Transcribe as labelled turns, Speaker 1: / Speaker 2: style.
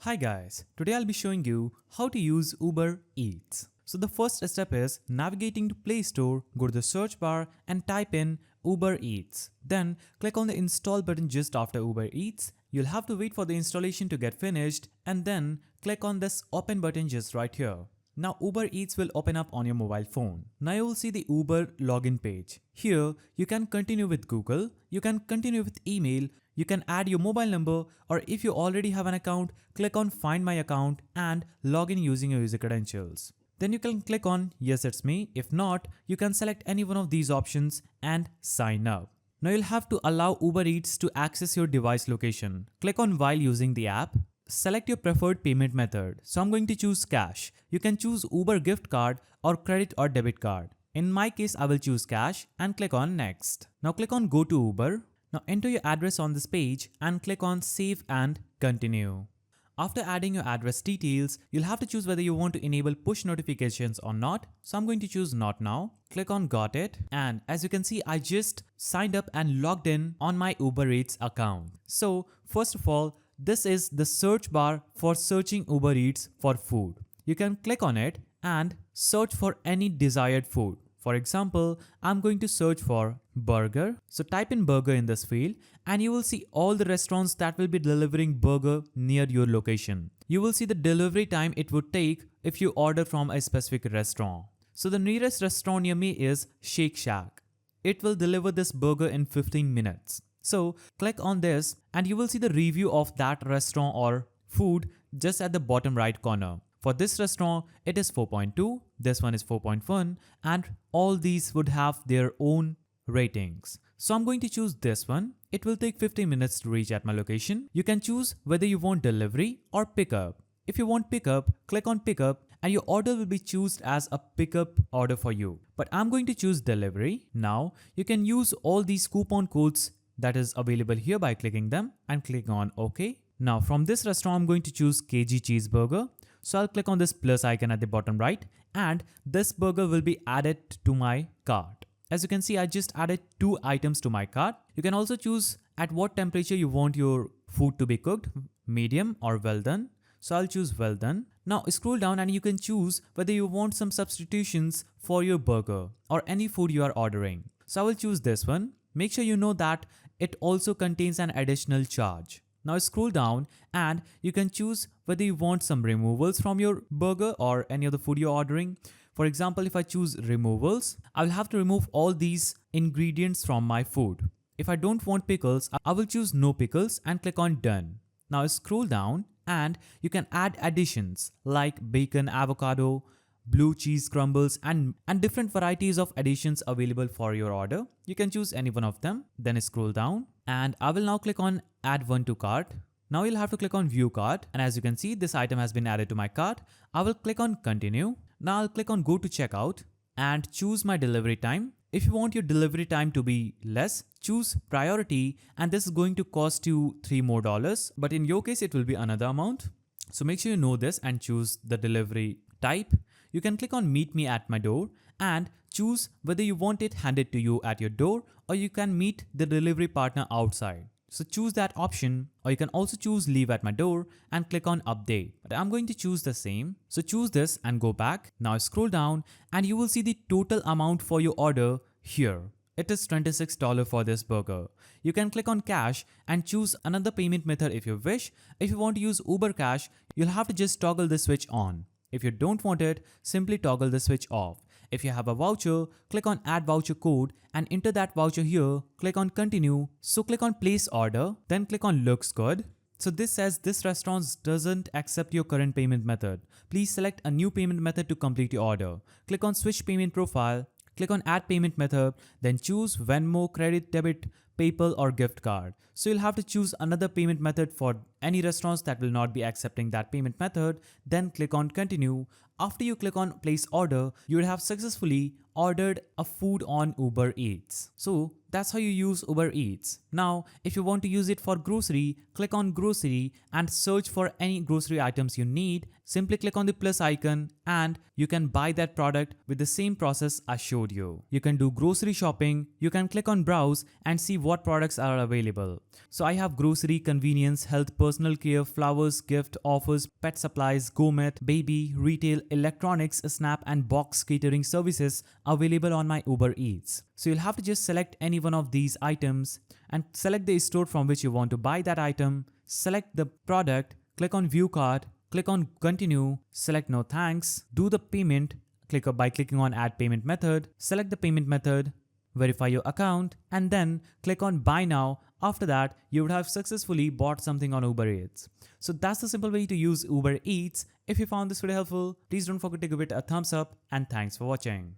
Speaker 1: Hi guys, today I'll be showing you how to use Uber Eats. So the first step is navigating to Play Store, go to the search bar and type in Uber Eats. Then click on the install button just after Uber Eats. You'll have to wait for the installation to get finished and then click on this open button just right here. Now Uber Eats will open up on your mobile phone. Now you will see the Uber login page. Here you can continue with Google, you can continue with email, you can add your mobile number, or if you already have an account, click on find my account and log in using your user credentials. Then you can click on yes it's me. If not, you can select any one of these options and sign up. Now you'll have to allow Uber Eats to access your device location. Click on while using the app. Select your preferred payment method. So I'm going to choose cash. You can choose Uber gift card or credit or debit card. In my case, I will choose cash and click on next. Now click on go to Uber. Now enter your address on this page and click on save and continue. After adding your address details, you'll have to choose whether you want to enable push notifications or not. So I'm going to choose not now. Click on got it. And as you can see, I just signed up and logged in on my Uber Eats account. So first of all, this is the search bar for searching Uber Eats for food. You can click on it and search for any desired food. For example, I'm going to search for burger. So type in burger in this field and you will see all the restaurants that will be delivering burger near your location. You will see the delivery time it would take if you order from a specific restaurant. So the nearest restaurant near me is Shake Shack. It will deliver this burger in 15 minutes. So click on this and you will see the review of that restaurant or food just at the bottom right corner. For this restaurant, it is 4.2, this one is 4.1 and all these would have their own ratings. So I'm going to choose this one. It will take 15 minutes to reach at my location. You can choose whether you want delivery or pickup. If you want pickup, click on pickup and your order will be chosen as a pickup order for you. But I'm going to choose delivery. Now you can use all these coupon codes that is available here by clicking them and clicking on OK. Now from this restaurant, I'm going to choose KG Cheeseburger. So I'll click on this plus icon at the bottom right and this burger will be added to my cart. As you can see, I just added 2 items to my cart. You can also choose at what temperature you want your food to be cooked, medium or well done. So I'll choose well done. Now scroll down and you can choose whether you want some substitutions for your burger or any food you are ordering. So I will choose this one. Make sure you know that it also contains an additional charge. Now scroll down and you can choose whether you want some removals from your burger or any other food you're ordering. For example, if I choose removals, I'll have to remove all these ingredients from my food. If I don't want pickles, I will choose no pickles and click on done. Now scroll down and you can add additions like bacon, avocado, blue cheese crumbles and different varieties of additions available for your order. You can choose any one of them, then scroll down and I will now click on add one to cart. Now you'll have to click on view cart and as you can see this item has been added to my cart. I will click on continue. Now I'll click on go to checkout and choose my delivery time. If you want your delivery time to be less, choose priority and this is going to cost you $3 more, but in your case it will be another amount. So make sure you know this and choose the delivery type. You can click on meet me at my door and choose whether you want it handed to you at your door or you can meet the delivery partner outside. So choose that option or you can also choose leave at my door and click on update. But I'm going to choose the same. So choose this and go back. Now scroll down and you will see the total amount for your order here. It is $26 for this burger. You can click on cash and choose another payment method if you wish. If you want to use Uber Cash, you'll have to just toggle the switch on. If you don't want it, simply toggle the switch off. If you have a voucher, click on add voucher code and enter that voucher here, click on continue. So click on place order, then click on looks good. So this says this restaurant doesn't accept your current payment method. Please select a new payment method to complete your order. Click on switch payment profile, click on add payment method, then choose Venmo, credit, debit, PayPal or gift card. So you'll have to choose another payment method for any restaurants that will not be accepting that payment method. Then click on continue. After you click on place order, you would have successfully ordered a food on Uber Eats. So that's how you use Uber Eats. Now, if you want to use it for grocery, click on grocery and search for any grocery items you need. Simply click on the plus icon and you can buy that product with the same process I showed you. You can do grocery shopping. You can click on browse and see what products are available. So I have grocery, convenience, health, personal personal care, flowers, gift, offers, pet supplies, gourmet, baby, retail, electronics, snap and box catering services available on my Uber Eats. So you'll have to just select any one of these items and select the store from which you want to buy that item, select the product, click on view cart, click on continue, select no thanks, do the payment, by clicking on add payment method, select the payment method, verify your account, and then click on buy now. After that, you would have successfully bought something on Uber Eats. So that's the simple way to use Uber Eats. If you found this video helpful, please don't forget to give it a thumbs up, and thanks for watching.